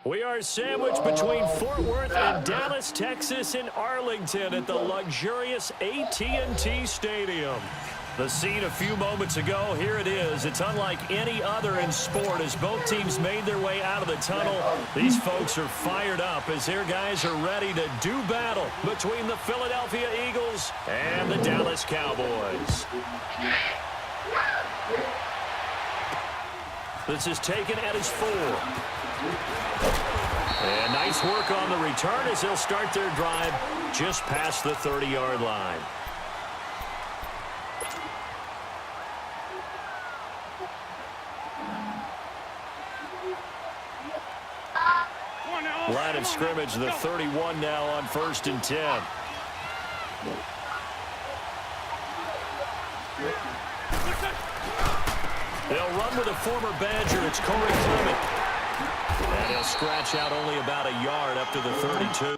We are sandwiched between Fort Worth and Dallas, Texas, and Arlington at the luxurious AT&T Stadium. The scene a few moments ago, here it is. It's unlike any other in sport as both teams made their way out of the tunnel. These folks are fired up as their guys are ready to do battle between the Philadelphia Eagles and the Dallas Cowboys. This is taken at his 4. And nice work on the return as they'll start their drive just past the 30-yard line. Line of scrimmage, the 31 now on 1st and 10. They'll run with a former Badger. It's Corey Clement. And he'll scratch out only about a yard up to the 32.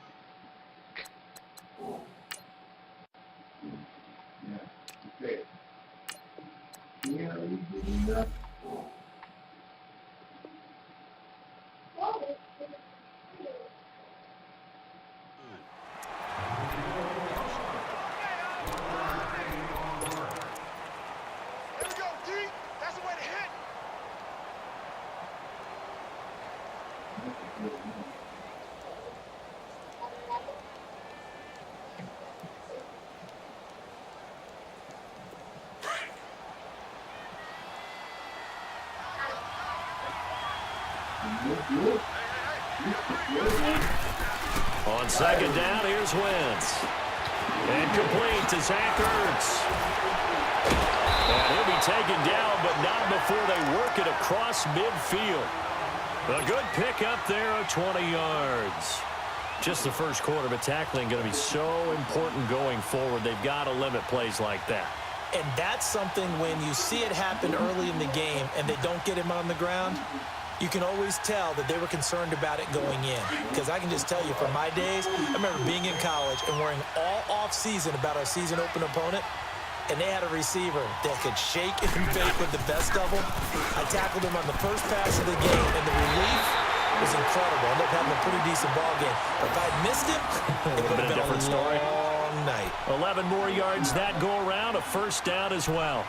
On 2nd down, here's Wentz. And complete to Zach Ertz. And he'll be taken down, but not before they work it across midfield. A good pickup there of 20 yards. Just the first quarter, but tackling going to be so important going forward. They've got to limit plays like that. And that's something when you see it happen early in the game and they don't get him on the ground, you can always tell that they were concerned about it going in. Because I can just tell you from my days, I remember being in college and worrying all off-season about our season open opponent, and they had a receiver that could shake and bake with the best of them. I tackled him on the first pass of the game, and the relief was incredible. I ended up having a pretty decent ball game. But if I'd missed him, it would have been a different story. Long night. 11 more yards that go around, a 1st down as well.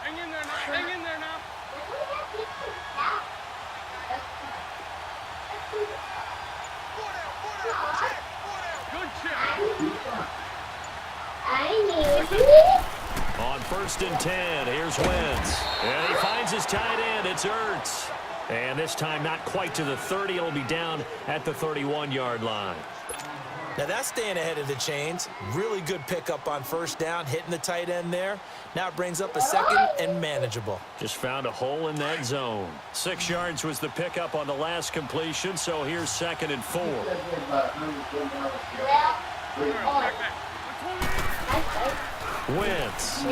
Hang in there now. Hang in there now. Good check. On 1st and 10, here's Wentz. And he finds his tight end. It's Ertz. And this time not quite to the 30. It'll be down at the 31-yard line. Now that's staying ahead of the chains. Really good pickup on 1st down, hitting the tight end there. Now it brings up a 2nd and manageable. Just found a hole in that zone. 6 yards was the pickup on the last completion, so here's 2nd and 4. Wentz.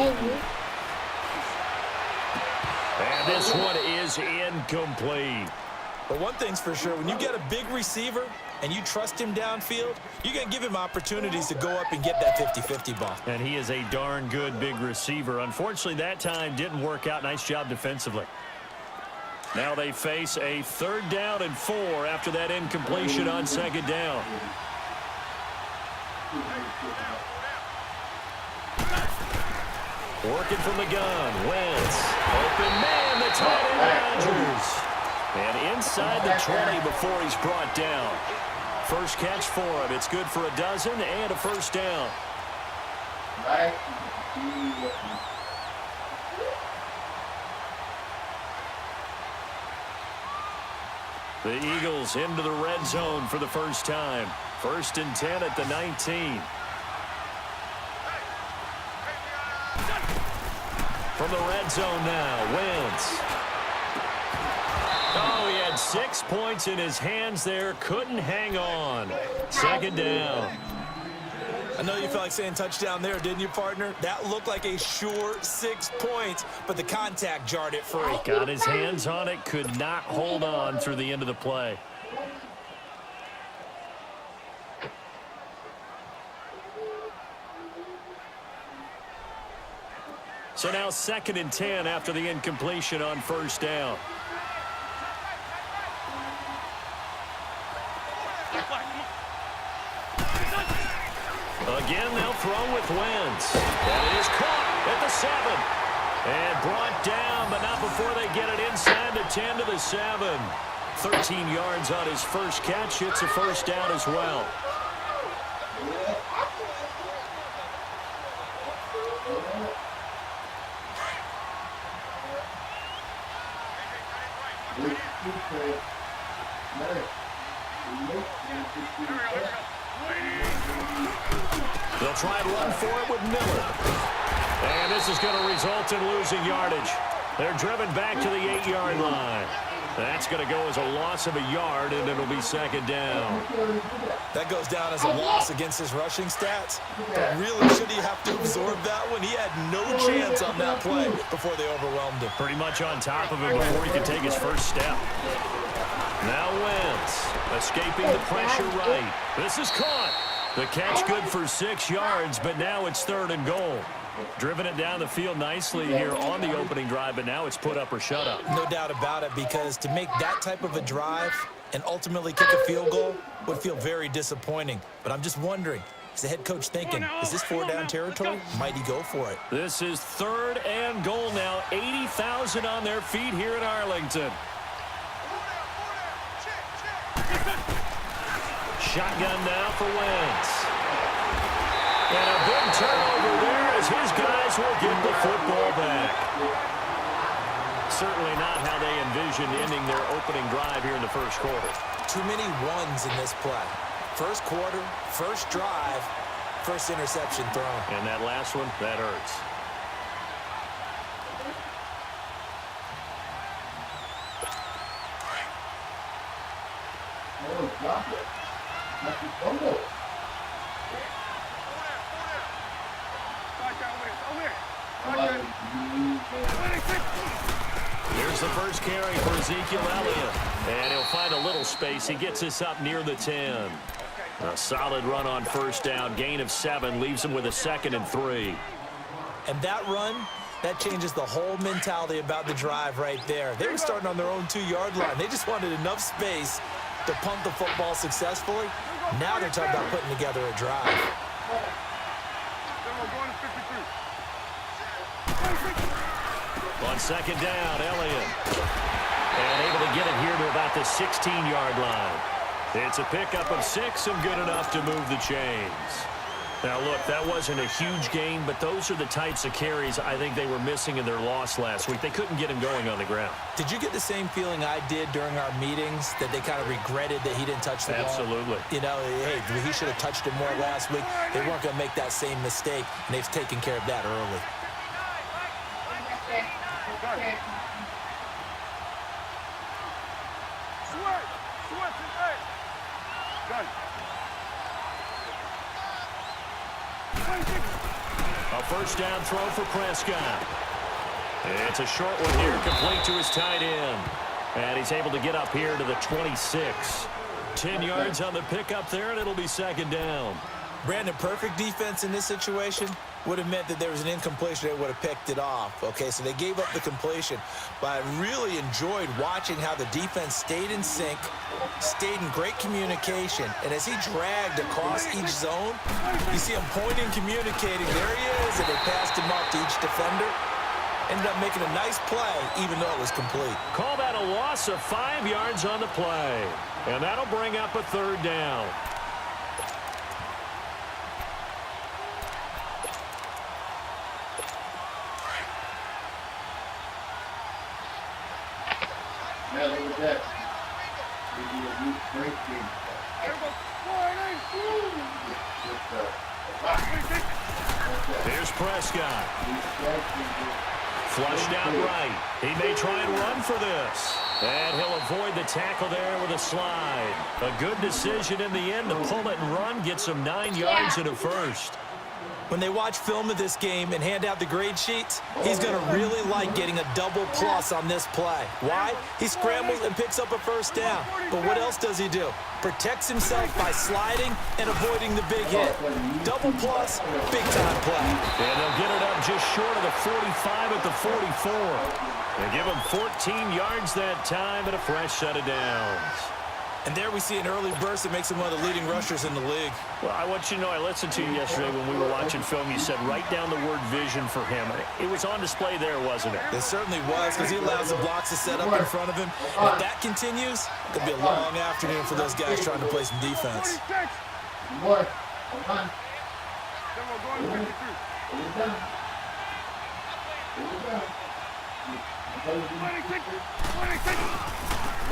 And this one is incomplete. But one thing's for sure, when you get a big receiver and you trust him downfield, you're going to give him opportunities to go up and get that 50-50 ball. And he is a darn good big receiver. Unfortunately, that time didn't work out. Nice job defensively. Now they face a 3rd down and 4 after that incompletion on 2nd down. Working from the gun, Wentz. Open man, the tight end Rodgers. And inside the 20 before he's brought down. First catch for him. It's good for a dozen and a 1st down. The Eagles into the red zone for the first time. 1st and 10 at the 19. From the red zone now, Wentz. 6 points in his hands there. Couldn't hang on. Second down. I know you felt like saying touchdown there, didn't you, partner? That looked like a sure 6 points, but the contact jarred it free. Got his hands on it, could not hold on through the end of the play. So now 2nd and 10 after the incompletion on first down. Again, they'll throw with Wentz. That is caught at the 7. And brought down, but not before they get it inside the 10 to the 7. 13 yards on his first catch. It's a first down as well. They'll try and run for it with Miller. And this is going to result in losing yardage. They're driven back to the 8-yard line. That's going to go as a loss of a yard, and it'll be second down. That goes down as a loss against his rushing stats. But really, should he have to absorb that one? He had no chance on that play before they overwhelmed him. Pretty much on top of him before he could take his first step. Now Wentz escaping the pressure right. This is caught. The catch good for 6 yards, but now it's 3rd and goal. Driven it down the field nicely here on the opening drive, but now it's put up or shut up. No doubt about it, because to make that type of a drive and ultimately kick a field goal would feel very disappointing. But I'm just wondering, is the head coach thinking, is this 4-down territory? Might he go for it? This is 3rd and goal now. 80,000 on their feet here in Arlington. Shotgun now for Wentz. And a big turnover there as his guys will get the football back. Certainly not how they envisioned ending their opening drive here in the first quarter. Too many ones in this play. First quarter, first drive, first interception thrown. And that last one, that hurts. Here's the first carry for Ezekiel Elliott. And he'll find a little space. He gets us up near the 10. A solid run on first down. Gain of 7 leaves him with a 2nd and 3. And that run, that changes the whole mentality about the drive right there. They were starting on their own 2-yard line. They just wanted enough space to pump the football successfully. Now they're talking about putting together a drive. On second down, Elliott. And able to get it here to about the 16-yard line. It's a pickup of 6 and good enough to move the chains. Now, look, that wasn't a huge gain, but those are the types of carries I think they were missing in their loss last week. They couldn't get him going on the ground. Did you get the same feeling I did during our meetings, that they kind of regretted that he didn't touch the ball? Absolutely. You know, hey, he should have touched it more last week. They weren't going to make that same mistake, and they've taken care of that early. A first down throw for Prescott. It's a short one here, complete to his tight end. And he's able to get up here to the 26. 10 yards on the pickup there, and it'll be second down. Brandon, perfect defense in this situation would have meant that there was an incompletion that would have picked it off. Okay, so they gave up the completion. But I really enjoyed watching how the defense stayed in sync, stayed in great communication. And as he dragged across each zone, you see him pointing, communicating. There he is, and they passed him off to each defender. Ended up making a nice play, even though it was complete. Call that a loss of 5 yards on the play. And that'll bring up a third down. Here's Prescott. Flushed out right. He may try and run for this. And he'll avoid the tackle there with a slide. A good decision in the end to pull it and run, get some 9 yards and a first. When they watch film of this game and hand out the grade sheets, he's going to really like getting a double plus on this play. Why? He scrambles and picks up a first down. But what else does he do? Protects himself by sliding and avoiding the big hit. Double plus, big-time play. And they'll get it up just short of the 45 at the 44. They give him 14 yards that time and a fresh set of downs. And there we see an early burst that makes him one of the leading rushers in the league. Well, I want you to know, I listened to you yesterday when we were watching film. You said write down the word vision for him. It was on display there, wasn't it? It certainly was, because he allows the blocks to set up in front of him. And if that continues, it could be a long afternoon for those guys trying to play some defense. Then we're going 53. 26.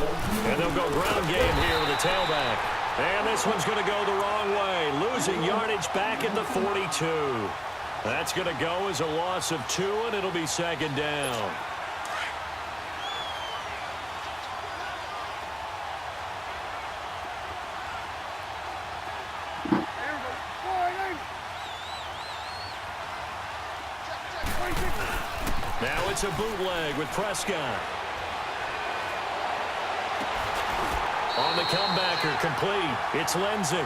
And they'll go ground game here with a tailback. And this one's going to go the wrong way. Losing yardage back at the 42. That's going to go as a loss of 2, and it'll be second down. Now it's a bootleg with Prescott. On the comebacker, complete. It's Lindsay.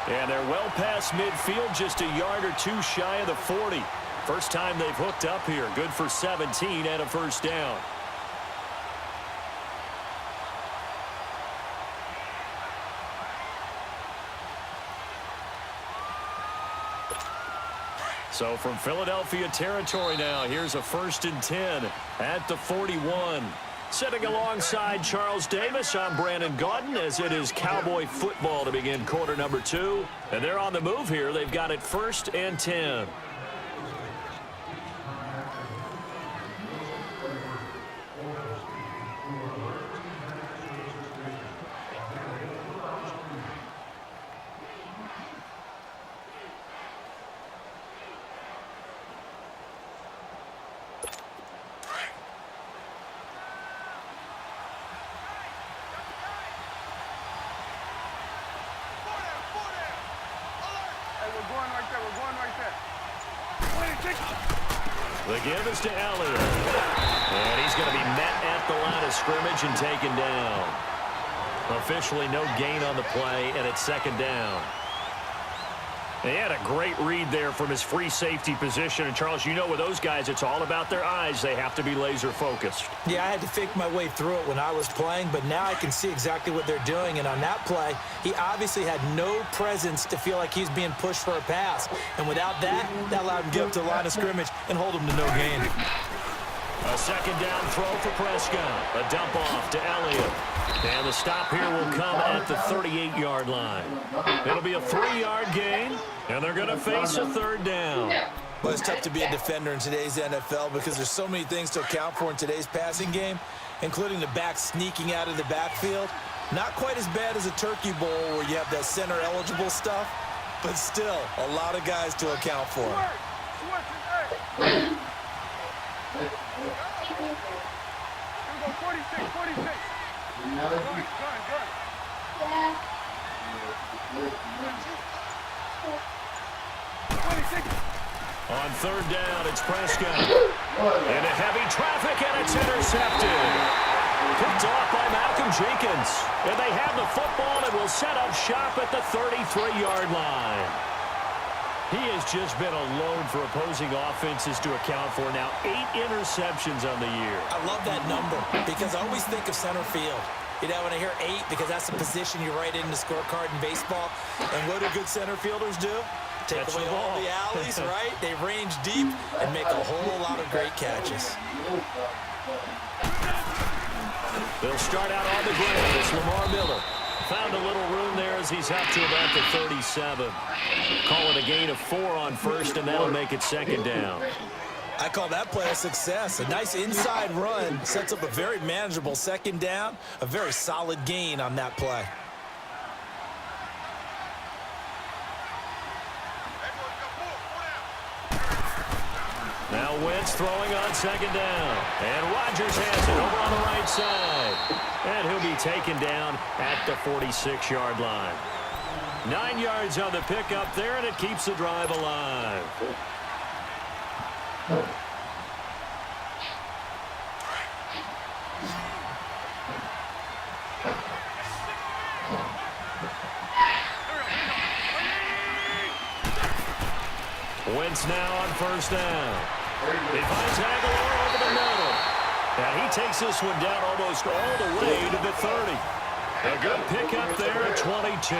And they're well past midfield, just a yard or 2 shy of the 40. First time they've hooked up here. Good for 17 and a first down. So from Philadelphia territory now, here's a 1st and 10 at the 41. Sitting alongside Charles Davis, I'm Brandon Gaudin, as it is Cowboy football to begin quarter number 2. And they're on the move here. They've got it 1st and 10. The give is to Elliott. And he's going to be met at the line of scrimmage and taken down. Officially no gain on the play, and it's second down. They had a great read there from his free safety position. And, Charles, you know with those guys, it's all about their eyes. They have to be laser-focused. Yeah, I had to fake my way through it when I was playing, but now I can see exactly what they're doing. And on that play, he obviously had no presence to feel like he's being pushed for a pass. And without that, that allowed him to get up to the line of scrimmage and hold him to no gain. A second down throw for Prescott. A dump off to Elliott. And the stop here will come at the 38-yard line. It'll be a 3-yard gain, and they're going to face a third down. Well, it's tough to be a defender in today's NFL because there's so many things to account for in today's passing game, including the back sneaking out of the backfield. Not quite as bad as a turkey bowl where you have that center-eligible stuff, but still a lot of guys to account for. Here we go, 46. Good. On third down, it's Prescott. Into heavy traffic, and it's intercepted. Picked off by Malcolm Jenkins. And they have the football and will set up shop at the 33-yard line. He has just been a load for opposing offenses to account for. Now 8 interceptions on the year. I love that number because I always think of center field. You know, when I hear 8, because that's the position you write in the scorecard in baseball. And what do good center fielders do? Take away all the alleys, right? They range deep and make a whole lot of great catches. They'll start out on the ground. It's Lamar Miller. Found a little room there as he's up to about the 37. Call it a gain of 4 on first, and that'll make it second down. I call that play a success. A nice inside run sets up a very manageable second down. A very solid gain on that play. Now Wentz throwing on second down. And Rodgers has it over on the right side. he'll be taken down at the 46-yard line. 9 yards on the pickup there, and it keeps the drive alive. Wentz now on first down. He finds Aguilar over the middle. And he takes this one down almost all the way to the 30. A good pickup there at 22.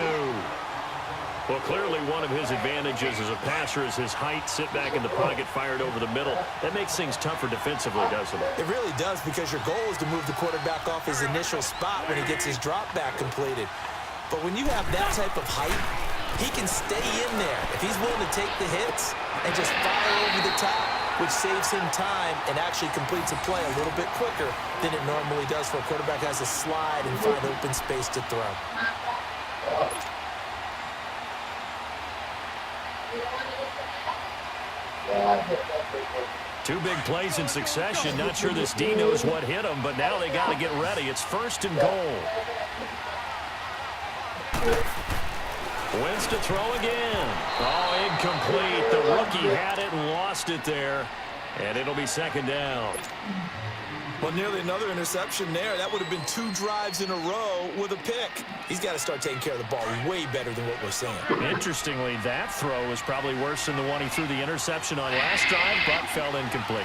Well, clearly one of his advantages as a passer is his height. Sit back in the pocket, fired over the middle. That makes things tougher defensively, doesn't it? It really does, because your goal is to move the quarterback off his initial spot when he gets his drop back completed. But when you have that type of height, he can stay in there if he's willing to take the hits and just fire over the top, which saves him time and actually completes a play a little bit quicker than it normally does for a quarterback who has to slide and find open space to throw. Two big plays in succession. Not sure this D knows what hit him, but now they got to get ready. It's 1st and goal. Wentz to throw again. Oh, incomplete. The rookie had it and lost it there. And it'll be 2nd down. Well, nearly another interception there. That would have been 2 drives in a row with a pick. He's got to start taking care of the ball way better than what we're seeing. Interestingly, that throw was probably worse than the one he threw the interception on last drive, but fell incomplete.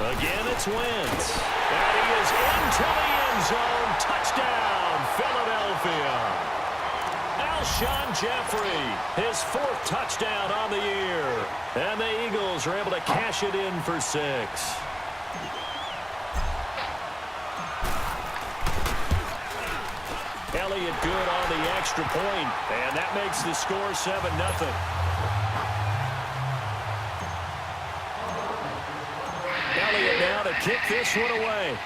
Again, it's Wentz. And he is into the end zone. Touchdown, Philadelphia. Alshon Jeffrey, his 4th touchdown on the year. And the Eagles are able to cash it in for 6. Elliott good on the extra point, and that makes the score 7-0. Elliott now to kick this one away.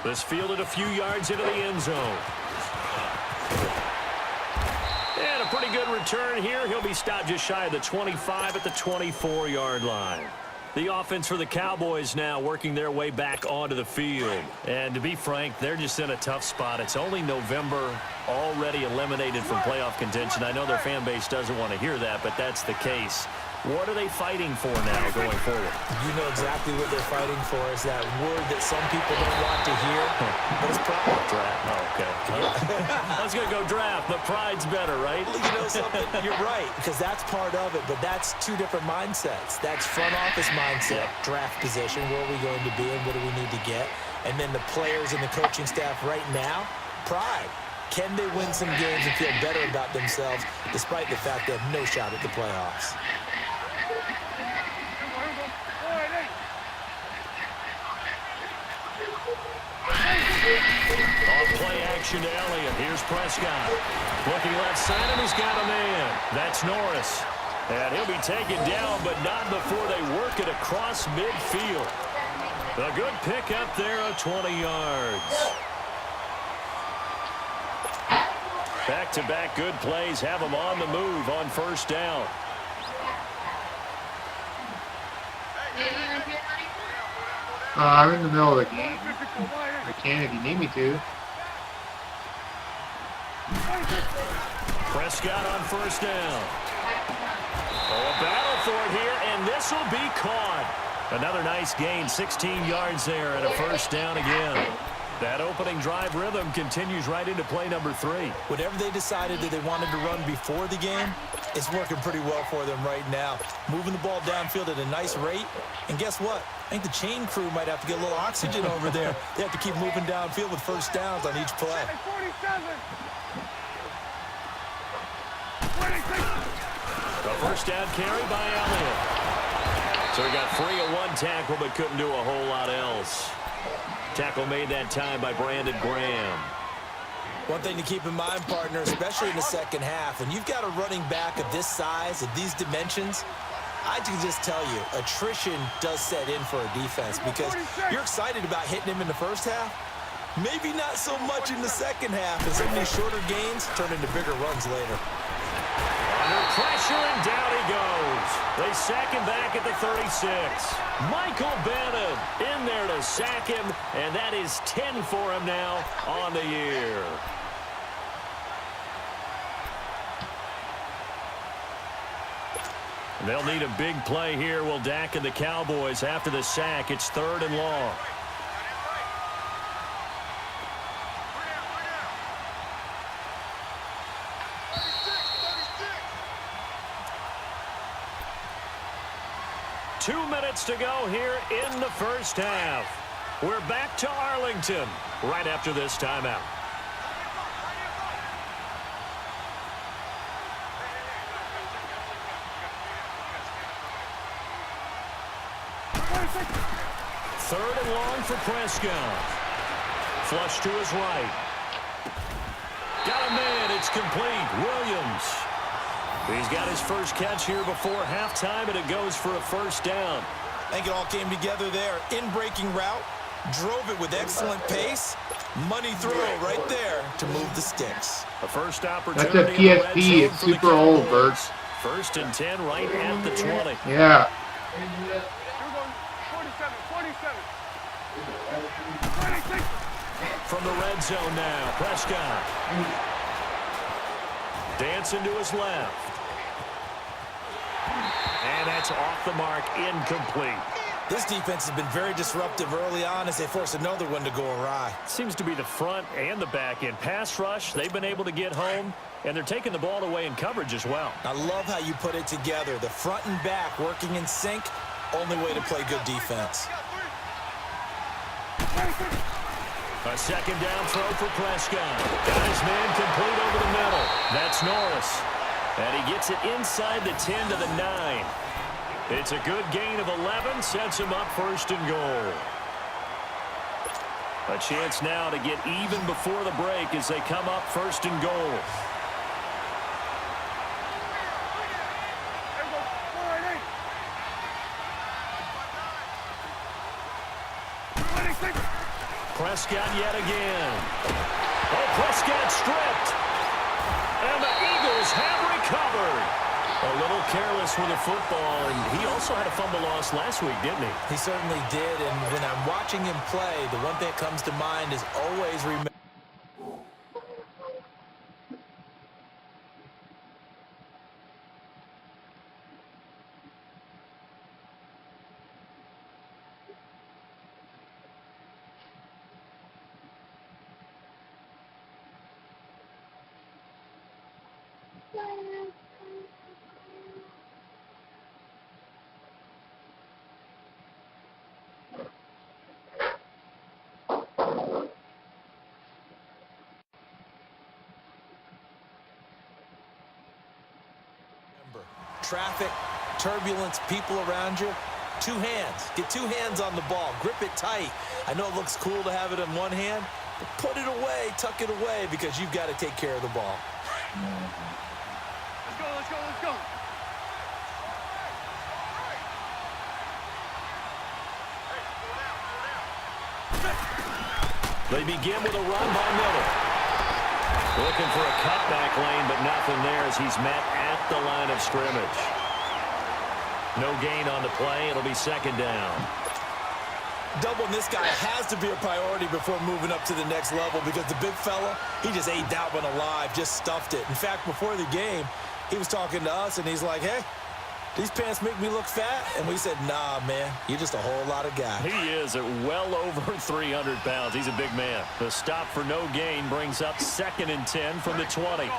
This fielded a few yards into the end zone. And a pretty good return here. He'll be stopped just shy of the 25 at the 24-yard line. The offense for the Cowboys now working their way back onto the field. And to be frank, they're just in a tough spot. It's only November, already eliminated from playoff contention. I know their fan base doesn't want to hear that, but that's the case. What are they fighting for now going forward? You know exactly what they're fighting for. Is that word that some people don't want to hear, but it's pride. Draft. Oh, okay. I was going to go draft, but pride's better, right? Well, you know something? You're right, because that's part of it, but that's 2 different mindsets. That's front office mindset, draft position, where are we going to be and what do we need to get? And then the players and the coaching staff right now, pride. Can they win some games and feel better about themselves despite the fact they have no shot at the playoffs? Off play action to Elliott. Here's Prescott. Looking left side, and he's got a man. That's Norris. And he'll be taken down, but not before they work it across midfield. A good pickup there of 20 yards. Back-to-back good plays have them on the move on first down. I'm in the middle of the game. I can if you need me to. Prescott on first down. Oh, a battle for it here, and this will be caught. Another nice gain, 16 yards there, and a first down again. That opening drive rhythm continues right into play number 3. Whatever they decided that they wanted to run before the game, it's working pretty well for them right now. Moving the ball downfield at a nice rate. And guess what? I think the chain crew might have to get a little oxygen over there. They have to keep moving downfield with first downs on each play. 47. A first down carry by Elliott. So he got free of 1 tackle but couldn't do a whole lot else. Tackle made that time by Brandon Graham. One thing to keep in mind, partner, especially in the second half, when you've got a running back of this size, of these dimensions, I can just tell you, attrition does set in for a defense because you're excited about hitting him in the first half. Maybe not so much in the second half, and some of these shorter gains turn into bigger runs later. pressure, and down he goes. They sack him back at the 36. Michael Bannon in there to sack him, and that is 10 for him now on the year. They'll need a big play here, will Dak and the Cowboys after the sack. It's 3rd and long. Two minutes to go here in the first half. We're back to Arlington right after this timeout. Third and long for Prescott. Flush to his right. Got a man. It's complete. Williams. He's got his first catch here before halftime, and it goes for a first down. I think it all came together there. In-breaking route. Drove it with excellent pace. Money throw right there to move the sticks. A first opportunity. That's a PSP. It's super old, Bert. 1st and 10 right at the 20. Yeah. Here we go. 47, 47. 26. From the red zone now, Prescott. Dancing to his left. And that's off the mark, incomplete. This defense has been very disruptive early on as they force another one to go awry. Seems to be the front and the back end. Pass rush, they've been able to get home, and they're taking the ball away in coverage as well. I love how you put it together. The front and back working in sync, only way to play good defense. A second down throw for Prescott. Got his man complete over the middle. That's Norris. And he gets it inside the 10 to the 9. It's a good gain of 11, sets him up 1st and goal. A chance now to get even before the break as they come up 1st and goal. Prescott yet again. Oh, Prescott stripped. And the Eagles have recovered. A little careless with the football, and he also had a fumble loss last week, didn't he? He certainly did, and when I'm watching him play, the one thing that comes to mind is always remember. Traffic, turbulence, people around you. 2 hands. Get 2 hands on the ball. Grip it tight. I know it looks cool to have it in one hand, but put it away, tuck it away, because you've got to take care of the ball. Let's go, let's go, let's go. They begin with a run by Miller. Looking for a cutback lane, but nothing there as he's met at the line of scrimmage. No gain on the play. It'll be 2nd down. Doubling this guy has to be a priority before moving up to the next level because the big fella, he just ate that one alive, just stuffed it. In fact, before the game, he was talking to us, and he's like, hey, these pants make me look fat? And we said, nah, man, you're just a whole lot of guy. He is at well over 300 pounds. He's a big man. The stop for no gain brings up 2nd and 10 from the 20.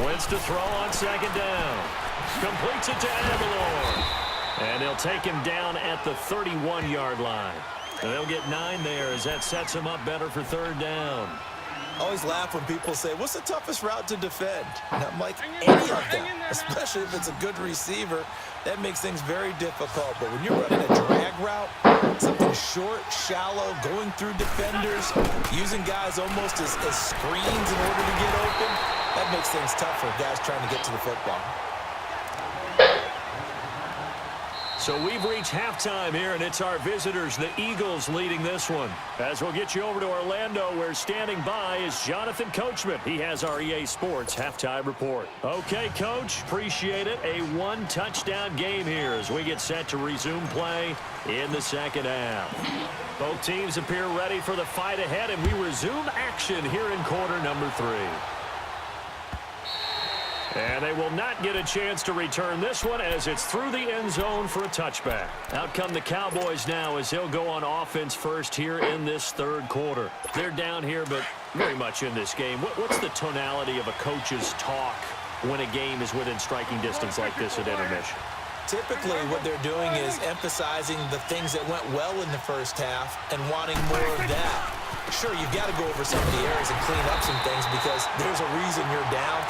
Wentz to throw on 2nd down. Completes it to Aguilar. And they'll take him down at the 31-yard line. And they'll get 9 there as that sets him up better for 3rd down. I always laugh when people say, what's the toughest route to defend? And I'm like, any of them, especially if it's a good receiver. That makes things very difficult. But when you're running a drag route, something short, shallow, going through defenders, using guys almost as screens in order to get open, that makes things tough for guys trying to get to the football. So we've reached halftime here, and it's our visitors, the Eagles, leading this one. As we'll get you over to Orlando, where standing by is Jonathan Coachman. He has our EA Sports halftime report. Okay, Coach, appreciate it. A one-touchdown game here as we get set to resume play in the second half. Both teams appear ready for the fight ahead, and we resume action here in quarter number 3. And they will not get a chance to return this one as it's through the end zone for a touchback. Out come the Cowboys now as they'll go on offense first here in this third quarter. They're down here, but very much in this game. What's the tonality of a coach's talk when a game is within striking distance like this at intermission? Typically, what they're doing is emphasizing the things that went well in the first half and wanting more of that. Sure, you've got to go over some of the areas and clean up some things because there's a reason you're down.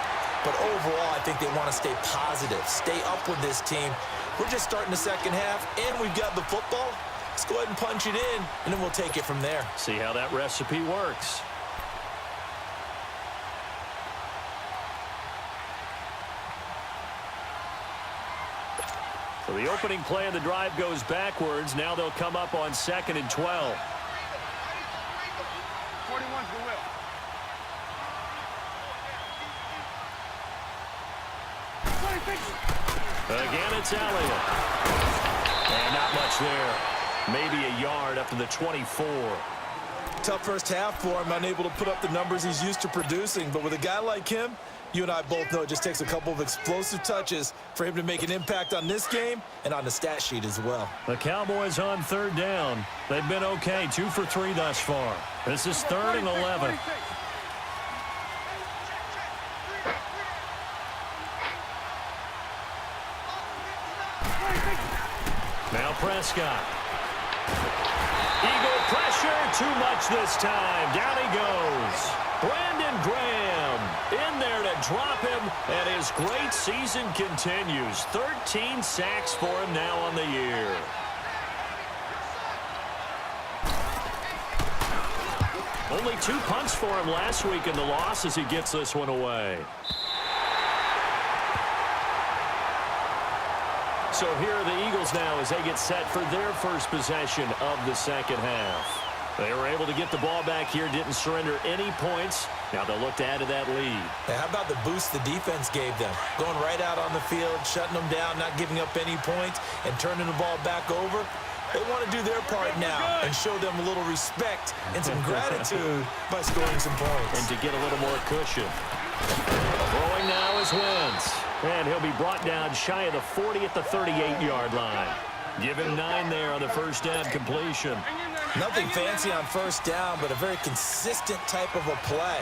But overall, I think they want to stay positive, stay up with this team. We're just starting the second half, and we've got the football. Let's go ahead and punch it in, and then we'll take it from there. See how that recipe works. So the opening play of the drive goes backwards. Now they'll come up on 2nd and 12. 41's the will. Again, it's Elliott. And not much there. Maybe a yard up to the 24. Tough first half for him, unable to put up the numbers he's used to producing. But with a guy like him, you and I both know it just takes a couple of explosive touches for him to make an impact on this game and on the stat sheet as well. The Cowboys on 3rd down. They've been okay, 2 for 3 thus far. This is 3rd and 11. Now Prescott. Eagle pressure, too much this time. Down he goes. Brandon Graham in there to drop him, and his great season continues. 13 sacks for him now on the year. Only 2 punts for him last week in the loss as he gets this one away. So here are the Eagles now as they get set for their first possession of the second half. They were able to get the ball back here, didn't surrender any points. Now they'll look to add to that lead. Now, how about the boost the defense gave them? Going right out on the field, shutting them down, not giving up any points, and turning the ball back over. They want to do their part now and show them a little respect and some gratitude by scoring some points. And to get a little more cushion. Throwing now is Wentz. And he'll be brought down shy of the 40 at the 38-yard line. Give him 9 there on the first down completion. Nothing fancy on first down, but a very consistent type of a play.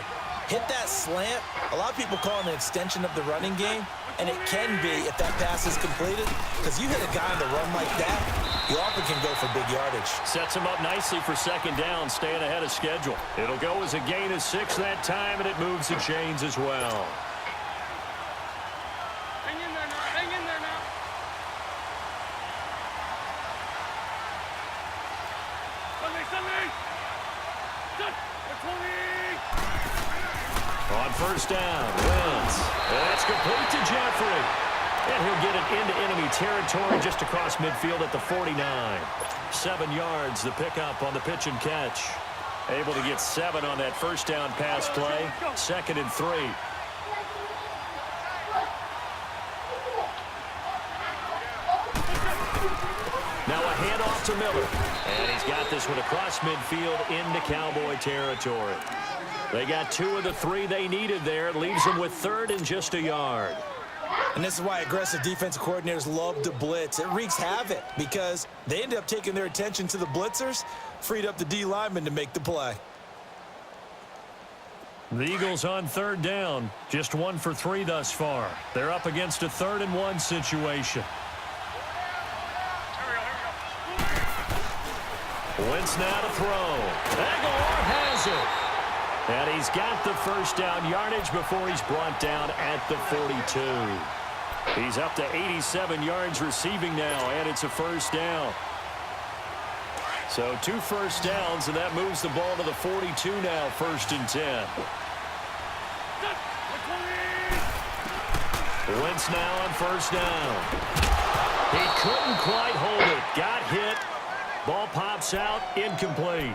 Hit that slant. A lot of people call it an extension of the running game, and it can be if that pass is completed, because you hit a guy on the run like that, you often can go for big yardage. Sets him up nicely for second down, staying ahead of schedule. It'll go as a gain of 6 that time, and it moves the chains as well. On first down, Wentz. That's complete to Jeffrey. And he'll get it into enemy territory just across midfield at the 49. 7 yards, the pickup on the pitch and catch. Able to get 7 on that first down pass play. 2nd and 3. Now a handoff to Miller. And he's got this one across midfield into Cowboy territory. They got 2 of the 3 they needed there. It leaves them with 3rd and just a yard. And this is why aggressive defensive coordinators love to blitz. It wreaks havoc because they ended up taking their attention to the blitzers, freed up the D lineman to make the play. The Eagles on 3rd down. Just 1 for 3 thus far. They're up against a 3rd and 1 situation. Wentz now to throw. Aguilar has it. And he's got the first down yardage before he's brought down at the 42. He's up to 87 yards receiving now, and it's a first down. So 2 first downs, and that moves the ball to the 42 now, 1st and 10. Wentz now on first down. He couldn't quite hold it. Got hit. Ball pops out. Incomplete.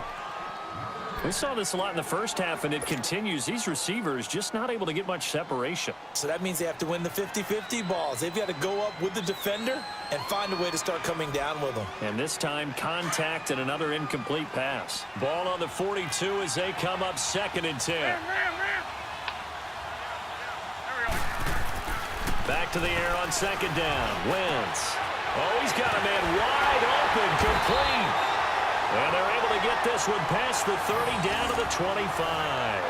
We saw this a lot in the first half, and it continues. These receivers just not able to get much separation. So that means they have to win the 50-50 balls. They've got to go up with the defender and find a way to start coming down with them. And this time, contact and another incomplete pass. Ball on the 42 as they come up 2nd and 10. Back to the air on 2nd down. Wentz. Oh, he's got a man wide open, complete. And they're able to get this one past the 30 down to the 25.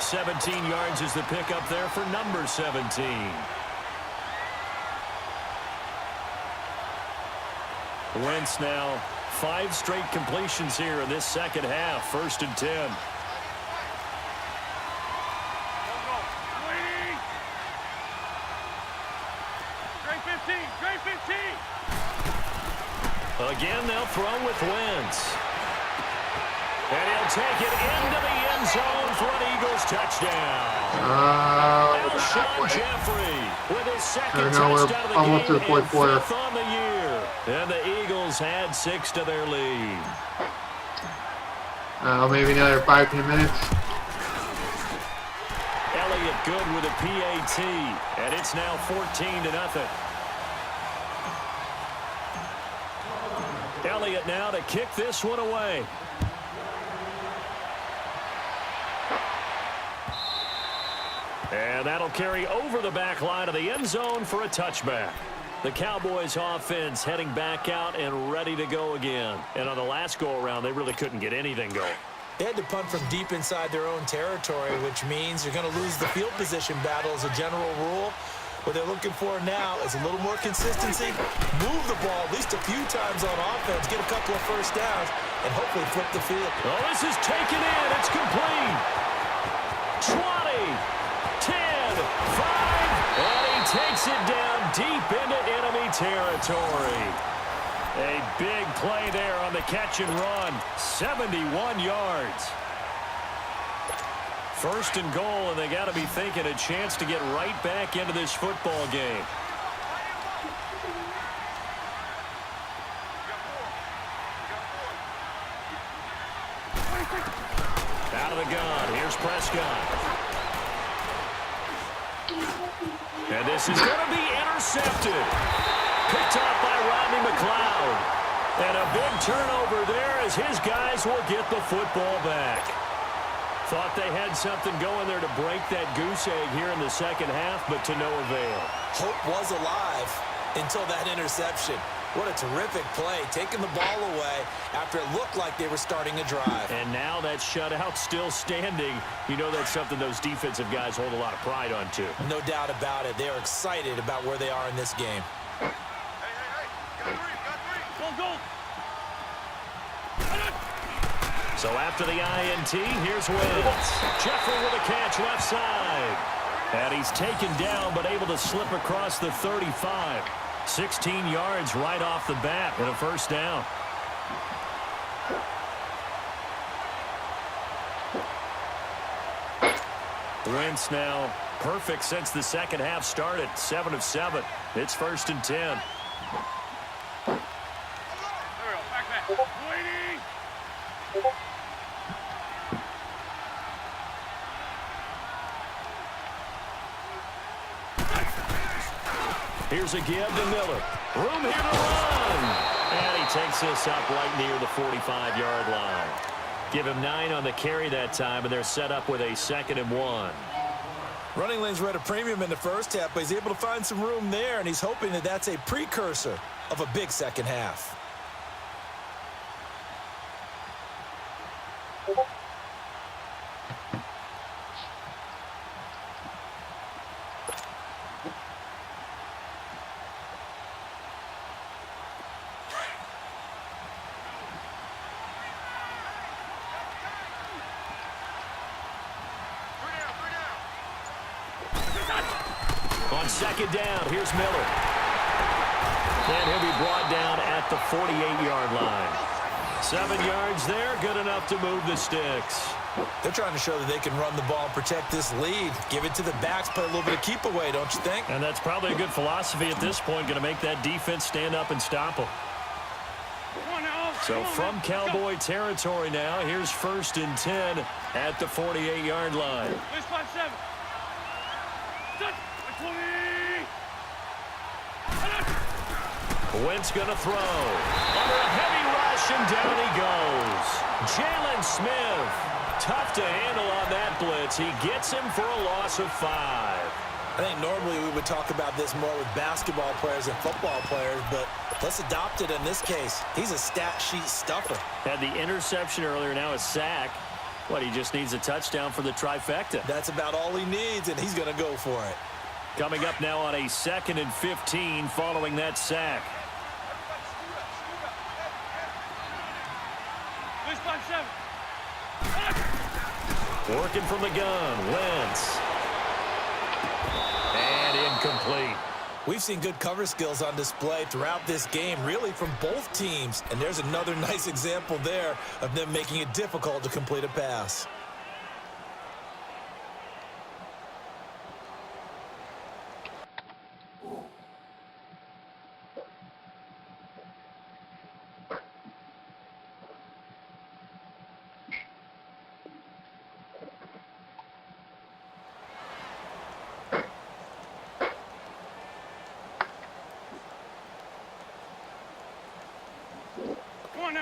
17 yards is the pickup there for number 17. Wentz now 5 straight completions here in this second half. 1st and 10. Again, they'll throw with Wentz. And he'll take it into the end zone for an Eagles touchdown. Alshon Jeffrey with his 2nd touchdown of the almost game to the fourth quarter. and 5th on the year. And the Eagles add 6 to their lead. Maybe another 5-10 minutes. Elliott good with a PAT. And it's now 14-0. Elliott now to kick this one away. And that'll carry over the back line of the end zone for a touchback. The Cowboys offense heading back out and ready to go again. And on the last go-around, they really couldn't get anything going. They had to punt from deep inside their own territory, which means you're going to lose the field position battle as a general rule. What they're looking for now is a little more consistency, move the ball at least a few times on offense, get a couple of first downs, and hopefully flip the field. Oh, this is taken in. It's complete. 20, 10, 5, and he takes it down deep into enemy territory. A big play there on the catch and run. 71 yards. 1st and goal, and they got to be thinking a chance to get right back into this football game. Out of the gun. Here's Prescott. And this is going to be intercepted. Picked up by Rodney McLeod. And a big turnover there as his guys will get the football back. Thought they had something going there to break that goose egg here in the second half, but to no avail. Hope was alive until that interception. What a terrific play, taking the ball away after it looked like they were starting a drive. And now that shutout still standing. You know that's something those defensive guys hold a lot of pride on, too. No doubt about it. They are excited about where they are in this game. Go, go. So after the INT, here's Wentz. Jeffrey with a catch left side. And he's taken down but able to slip across the 35. 16 yards right off the bat and a first down. Wentz now perfect since the second half started. 7 of 7. It's 1st and 10. There we go. Back. Waiting. Here's a give to Miller. Room here to run. And he takes this up right near the 45-yard line. Give him 9 on the carry that time, and they're set up with a 2nd and 1. Running lanes were at a premium in the first half, but he's able to find some room there, and he's hoping that that's a precursor of a big second half. On 2nd down, here's Miller. And he'll be brought down at the 48-yard line. 7 yards there, good enough to move the sticks. They're trying to show that they can run the ball and protect this lead. Give it to the backs, play a little bit of keep away, don't you think? And that's probably a good philosophy at this point, going to make that defense stand up and stop them. So from Cowboy territory now, here's 1st and 10 at the 48-yard line. Wentz going to throw. Under a heavy rush, and down he goes. Jalen Smith. Tough to handle on that blitz. He gets him for a loss of 5. I think normally we would talk about this more with basketball players and football players, but let's adopt it in this case. He's a stat sheet stuffer. Had the interception earlier, now a sack. What, he just needs a touchdown for the trifecta. That's about all he needs, and he's going to go for it. Coming up now on a 2nd and 15 following that sack. Working from the gun, Wentz. And incomplete. We've seen good cover skills on display throughout this game, really from both teams. And there's another nice example there of them making it difficult to complete a pass.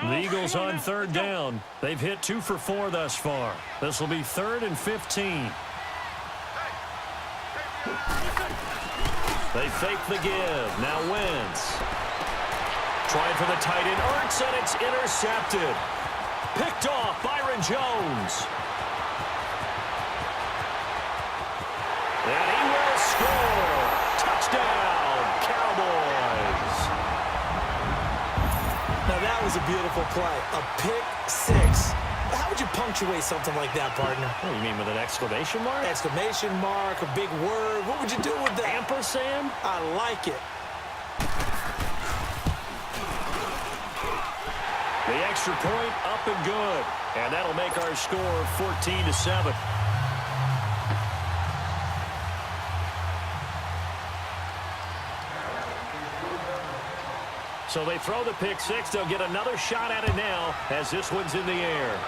The Eagles on 3rd down. They've hit 2 for 4 thus far. This will be 3rd and 15. They fake the give. Now Wentz. Trying for the tight end. Ertz, and it's intercepted. Picked off Byron Jones. And he will score. Touchdown, Cowboys. Now that was a beautiful play. A pick 6. How would you punctuate something like that, partner? What do you mean, with an exclamation mark? Exclamation mark, a big word. What would you do with that? Ampersand? I like it. The extra point up and good. And that'll make our score 14-7. So they throw the pick 6. They'll get another shot at it now as this one's in the air.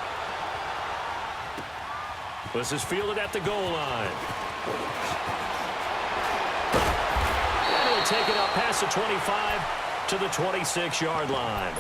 This is fielded at the goal line. And he'll take it up past the 25 to the 26-yard line.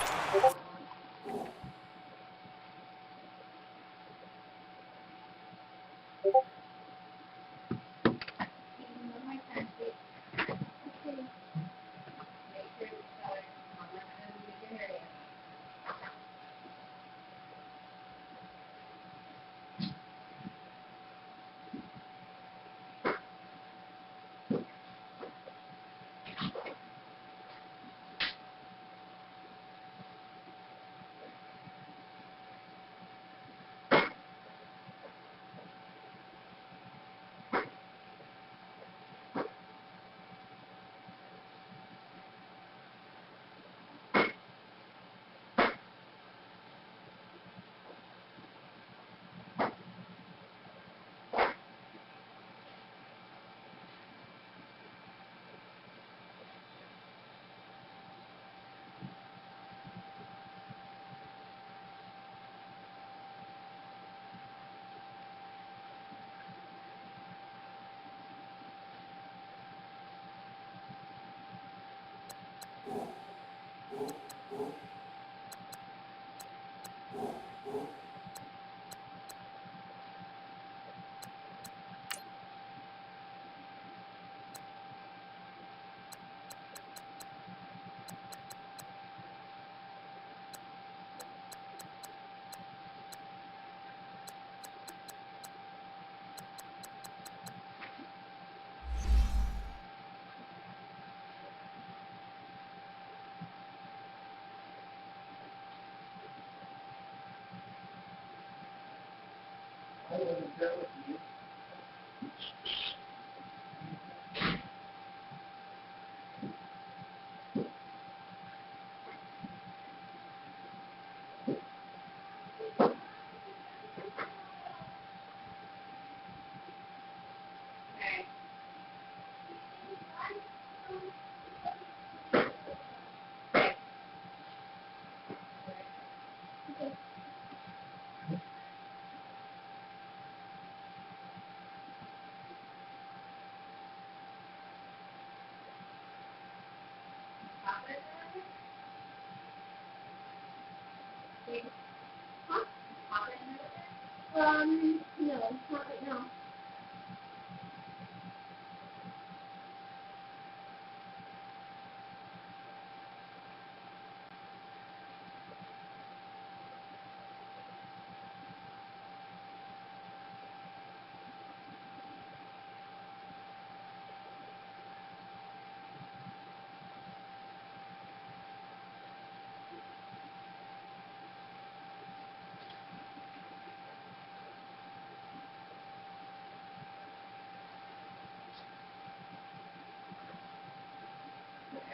No, not right now.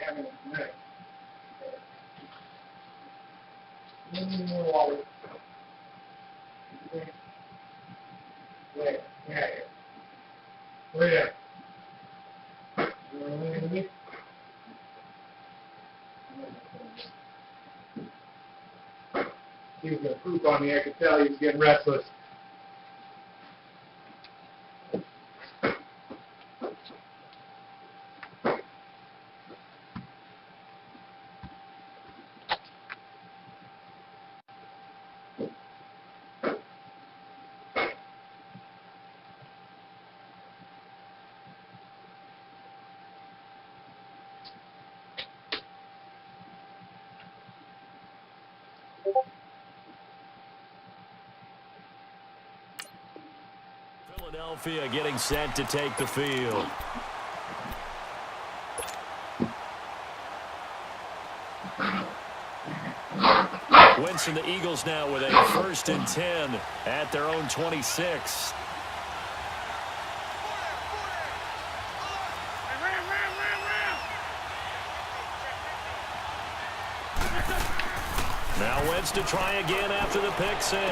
Having a night. More water. Wait, yeah. Wait up. He was going to poop on me. I could tell he was getting restless. Philadelphia getting set to take the field. Winston, the Eagles now with a 1st and 10 at their own 26. Now Wentz to try again after the pick 6.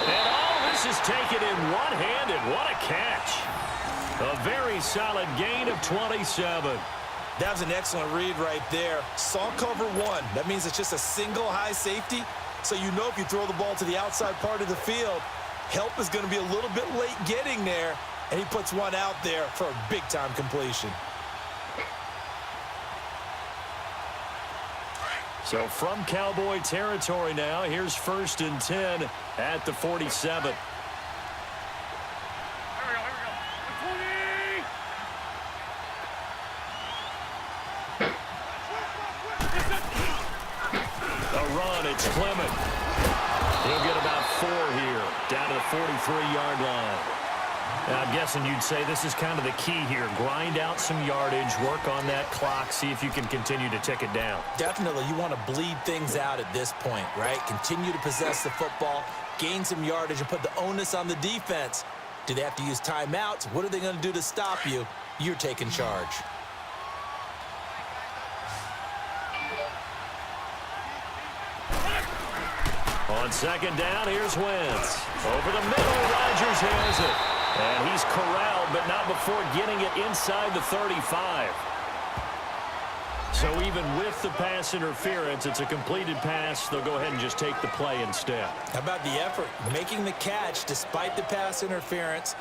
And all this is taken in one-handed. What a catch. A very solid gain of 27. That was an excellent read right there. Saw cover 1. That means it's just a single high safety. So you know if you throw the ball to the outside part of the field, help is going to be a little bit late getting there. And he puts one out there for a big-time completion. So from Cowboy territory now, here's 1st and 10 at the 47. It's Clement. He'll get about 4 here, down to the 43-yard line. Now, I'm guessing you'd say this is kind of the key here. Grind out some yardage, work on that clock, see if you can continue to tick it down. Definitely, you want to bleed things out at this point, right? Continue to possess the football, gain some yardage, and put the onus on the defense. Do they have to use timeouts? What are they going to do to stop you? You're taking charge. On 2nd down, here's Wentz. Over the middle, Rodgers has it. And he's corralled, but not before getting it inside the 35. So even with the pass interference, it's a completed pass. They'll go ahead and just take the play instead. How about the effort? Making the catch despite the pass interference.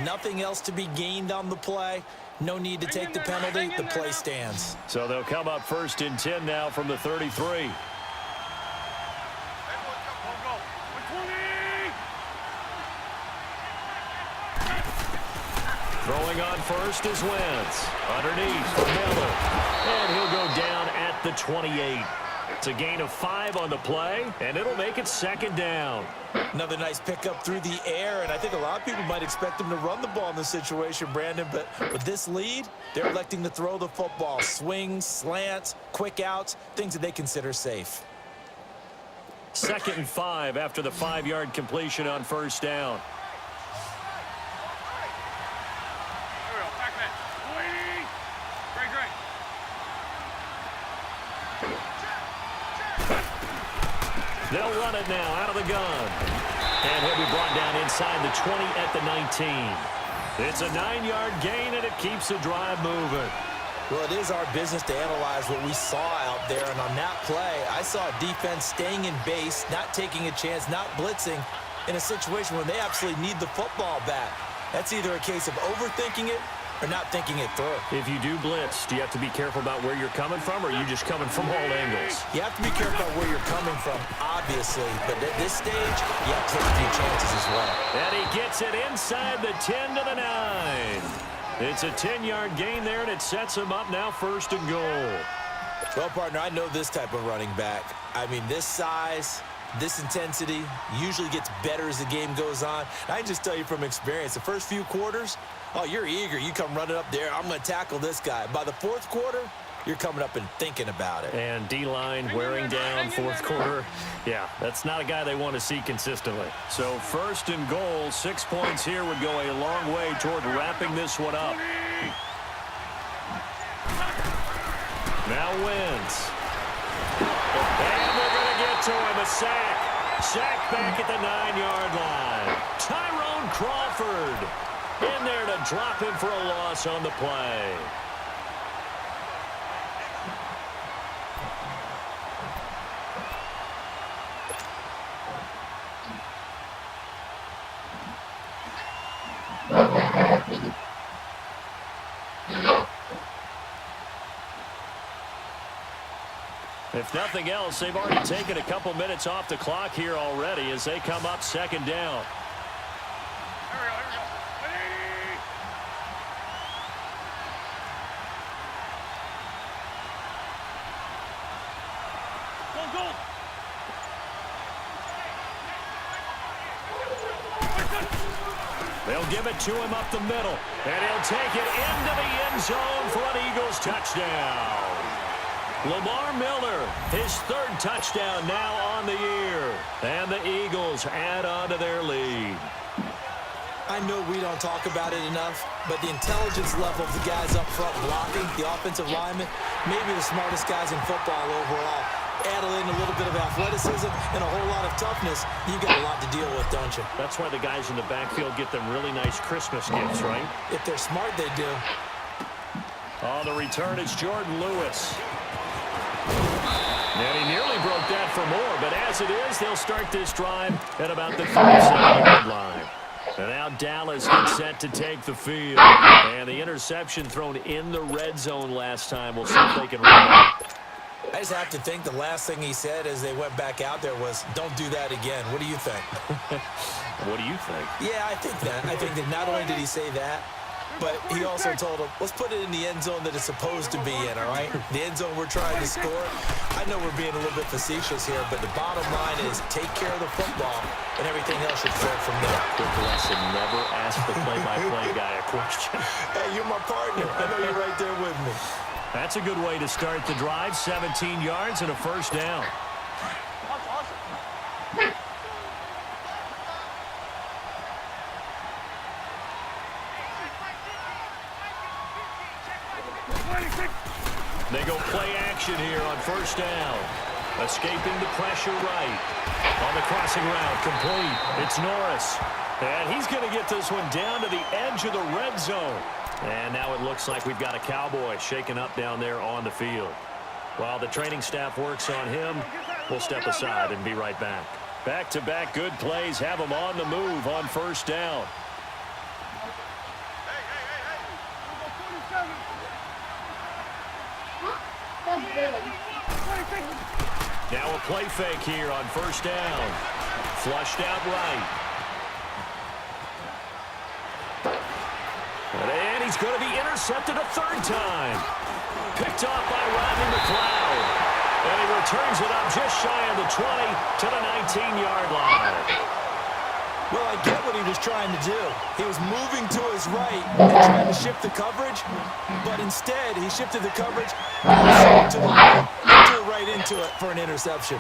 Nothing else to be gained on the play. No need to take the penalty. The play stands. So they'll come up 1st and 10 now from the 33. Throwing on first is Wentz. Underneath for Miller. And he'll go down at the 28. It's a gain of 5 on the play, and it'll make it 2nd down. Another nice pickup through the air, and I think a lot of people might expect him to run the ball in this situation, Brandon, but with this lead, they're electing to throw the football. Swings, slants, quick outs, things that they consider safe. 2nd and 5 after the 5-yard completion on 1st down. They'll run it now out of the gun. And he'll be brought down inside the 20 at the 19. It's a 9-yard gain, and it keeps the drive moving. Well, it is our business to analyze what we saw out there. And on that play, I saw a defense staying in base, not taking a chance, not blitzing in a situation where they absolutely need the football back. That's either a case of overthinking it or not thinking it through. If you do blitz, do you have to be careful about where you're coming from, or are you just coming from all angles? You have to be careful about where you're coming from, obviously, but at this stage, you have to take a few chances as well. And he gets it inside the 10 to the 9. It's a 10-yard gain there, and it sets him up now 1st and goal. Well, partner, I know this type of running back. I mean, this size, this intensity usually gets better as the game goes on. And I can just tell you from experience, the first few quarters, oh, you're eager. You come running up there, I'm going to tackle this guy. By the 4th quarter, you're coming up and thinking about it. And D-line wearing down 4th quarter. Yeah, that's not a guy they want to see consistently. So 1st and goal, 6 points here would go a long way toward wrapping this one up. Now wins. And they're going to get to him, a sack. Sack back at the 9-yard line. Tyrone Crawford in there to drop him for a loss on the play. If nothing else, they've already taken a couple minutes off the clock here already as they come up 2nd down. They'll give it to him up the middle, and he'll take it into the end zone for an Eagles touchdown. Lamar Miller, his 3rd touchdown now on the year, and the Eagles add on to their lead. I know we don't talk about it enough, but the intelligence level of the guys up front blocking, the offensive linemen, maybe the smartest guys in football overall. Add in a little bit of athleticism and a whole lot of toughness, you've got a lot to deal with, don't you? That's why the guys in the backfield get them really nice Christmas gifts, right? If they're smart, they do. On the return, it's Jordan Lewis. And he nearly broke that for more, but as it is, they'll start this drive at about the 37-yard line. And now Dallas gets set to take the field. And the interception thrown in the red zone last time. We'll see if they can run it. I just have to think the last thing he said as they went back out there was, don't do that again. What do you think? What do you think? Yeah, I think that. I think that not only did he say that, but he also told him, let's put it in the end zone that it's supposed to be in, all right? The end zone we're trying to score. I know we're being a little bit facetious here, but the bottom line is take care of the football, and everything else should flow from there. Quick lesson, never ask the play-by-play guy a question. Hey, you're my partner. I know you're right there with me. That's a good way to start the drive. 17 yards and a 1st down. They go play action here on 1st down. Escaping the pressure right. On the crossing route, complete. It's Norris. And he's going to get this one down to the edge of the red zone. And now it looks like we've got a Cowboy shaken up down there on the field. While the training staff works on him, we'll step aside and be right back. Back-to-back good plays have them on the move on 1st down. Now a play fake here on 1st down. Flushed out right. And he's going to be intercepted a 3rd time. Picked off by Rodney McLeod. And he returns it up just shy of the 20 to the 19-yard line. Well, I get what he was trying to do. He was moving to his right and trying to shift the coverage, but instead he shifted the coverage to the right, threw right into it for an interception.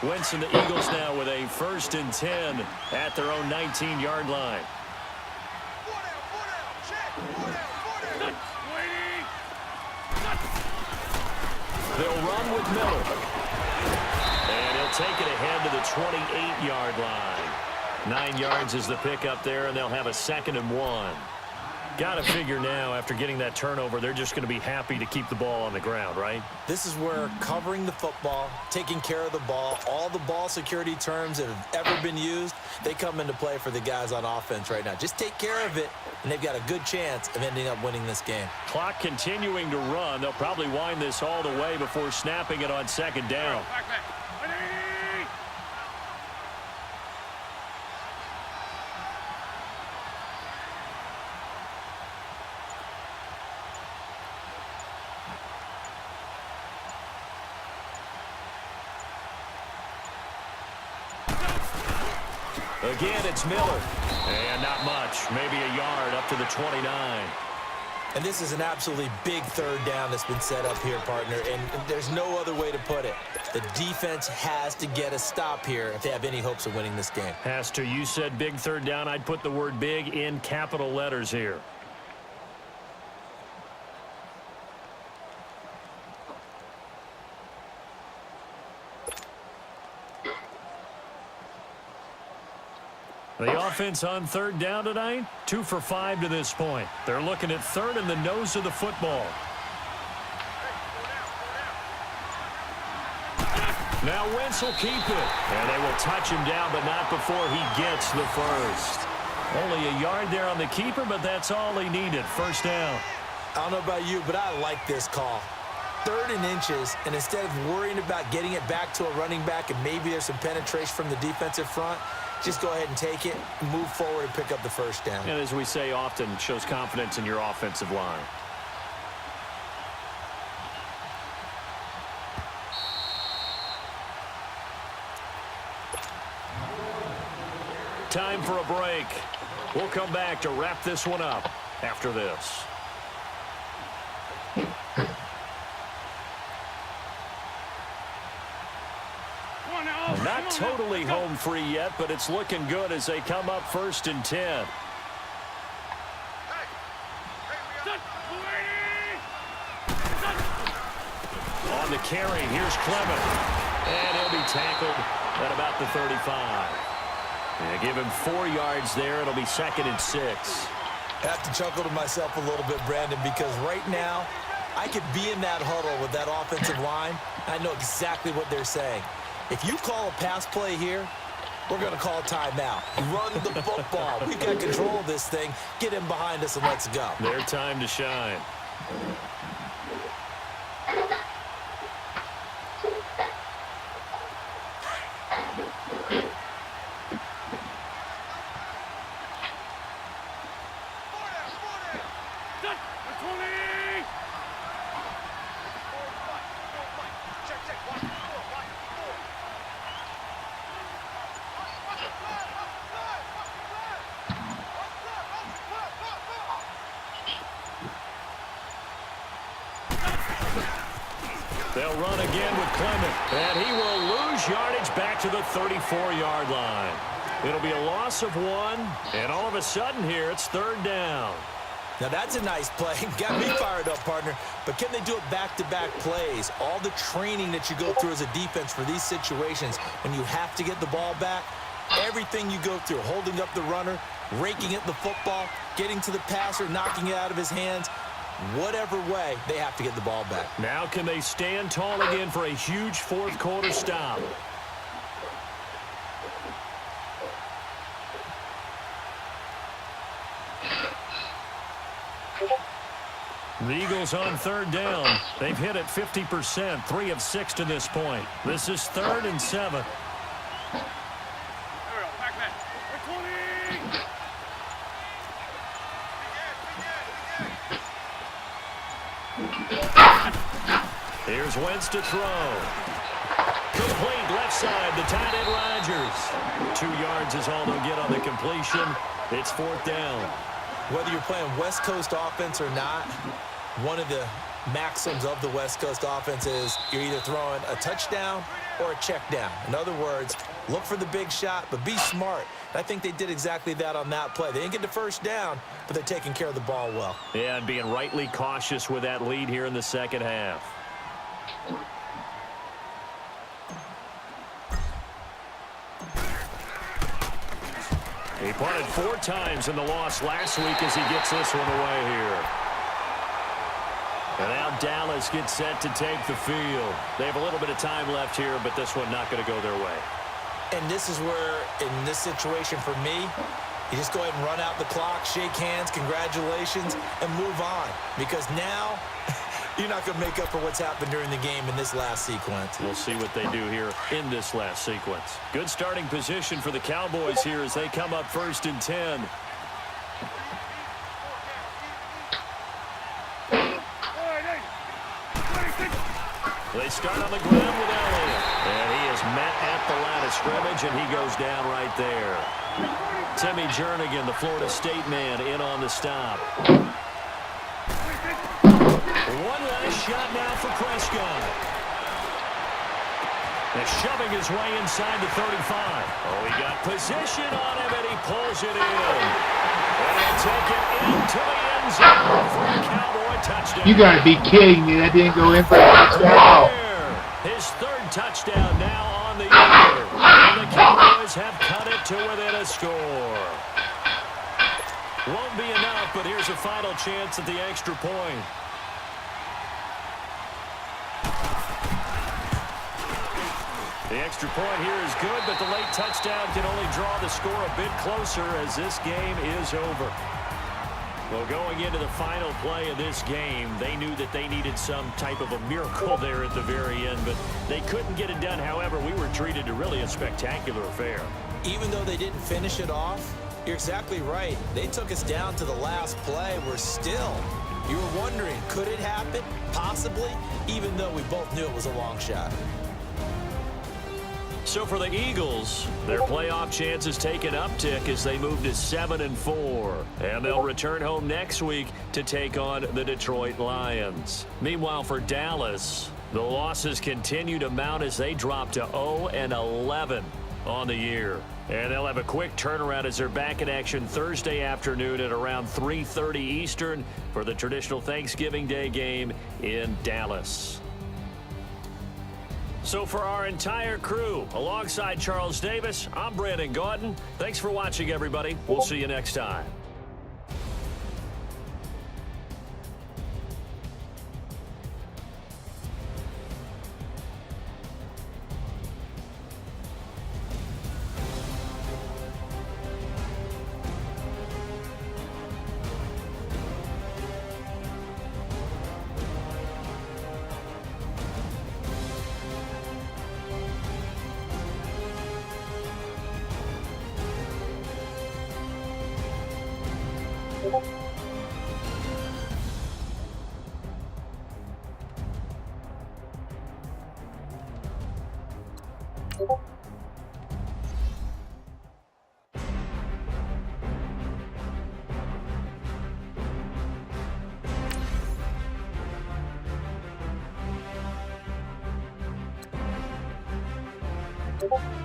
Wentz and the Eagles now with a 1st and 10 at their own 19-yard line. They'll run with Miller. And he'll take it ahead to the 28-yard line. 9 yards is the pickup there, and they'll have a 2nd and 1. Got to figure now, after getting that turnover, they're just going to be happy to keep the ball on the ground, right? This is where covering the football, taking care of the ball, all the ball security terms that have ever been used, they come into play for the guys on offense right now. Just take care of it, and they've got a good chance of ending up winning this game. Clock continuing to run. They'll probably wind this all the way before snapping it on second down. Again, it's Miller. And not much. Maybe a yard up to the 29. And this is an absolutely big third down that's been set up here, partner, and there's no other way to put it. The defense has to get a stop here if they have any hopes of winning this game. Has to. You said big third down. I'd put the word big in capital letters here. The offense on third down tonight, 2 for 5 to this point. They're looking at third in the nose of the football. Now Wentz will keep it. And they will touch him down, but not before he gets the first. Only a yard there on the keeper, but that's all he needed. First down. I don't know about you, but I like this call. 3rd and inches, and instead of worrying about getting it back to a running back and maybe there's some penetration from the defensive front, just go ahead and take it, move forward, and pick up the first down. And as we say often, shows confidence in your offensive line. Time for a break. We'll come back to wrap this one up after this. Not totally home free yet, but it's looking good as they come up 1st and 10. On the carry, here's Clement. And he'll be tackled at about the 35. And give him 4 yards there. It'll be 2nd and 6. I have to chuckle to myself a little bit, Brandon, because right now I could be in that huddle with that offensive line. I know exactly what they're saying. If you call a pass play here, we're going to call a timeout. Run the football. We've got control of this thing. Get him behind us and let's go. Their time to shine. They'll run again with Clement, and he will lose yardage back to the 34-yard line. It'll be a loss of 1, and all of a sudden here, it's 3rd down. Now, that's a nice play. Got me fired up, partner. But can they do it back-to-back plays? All the training that you go through as a defense for these situations, when you have to get the ball back, everything you go through, holding up the runner, raking at the football, getting to the passer, knocking it out of his hands, whatever way, they have to get the ball back. Now can they stand tall again for a huge 4th quarter stop? The Eagles on 3rd down. They've hit it 50%, 3 of 6 to this point. This is 3rd and 7. Here's Wentz to throw. Complete left side, the tight end Rodgers. 2 yards is all they'll get on the completion. It's 4th down. Whether you're playing West Coast offense or not, one of the maxims of the West Coast offense is you're either throwing a touchdown or a check down. In other words, look for the big shot, but be smart. And I think they did exactly that on that play. They didn't get the first down, but they're taking care of the ball well. Yeah, and being rightly cautious with that lead here in the second half. He punted 4 times in the loss last week as he gets this one away here. And now Dallas gets set to take the field. They have a little bit of time left here, but this one not going to go their way. And this is where, in this situation for me, you just go ahead and run out the clock, shake hands, congratulations, and move on. Because now, you're not going to make up for what's happened during the game in this last sequence. We'll see what they do here in this last sequence. Good starting position for the Cowboys here as they come up 1st and 10. They start on the ground with Elliott. And he is met at the line of scrimmage, and he goes down right there. Timmy Jernigan, the Florida State man, in on the stop. One last shot now for Prescott. And shoving his way inside the 35. Oh, he got position on him, and he pulls it in. And he'll take it into the end zone for a Cowboy touchdown. You got to be kidding me. That didn't go in for a touchdown. His 3rd touchdown now on the year. And the Cowboys have cut it to within a score. Won't be enough, but here's a final chance at the extra point. The extra point here is good, but the late touchdown can only draw the score a bit closer as this game is over. Well, going into the final play of this game, they knew that they needed some type of a miracle there at the very end, but they couldn't get it done. However, we were treated to really a spectacular affair. Even though they didn't finish it off, you're exactly right. They took us down to the last play. We're still, you were wondering, could it happen? Possibly, even though we both knew it was a long shot. So for the Eagles, their playoff chances take an uptick as they move to 7-4. And they'll return home next week to take on the Detroit Lions. Meanwhile, for Dallas, the losses continue to mount as they drop to 0-11 on the year. And they'll have a quick turnaround as they're back in action Thursday afternoon at around 3:30 Eastern for the traditional Thanksgiving Day game in Dallas. So for our entire crew, alongside Charles Davis, I'm Brandon Gaudin. Thanks for watching, everybody. We'll see you next time. you.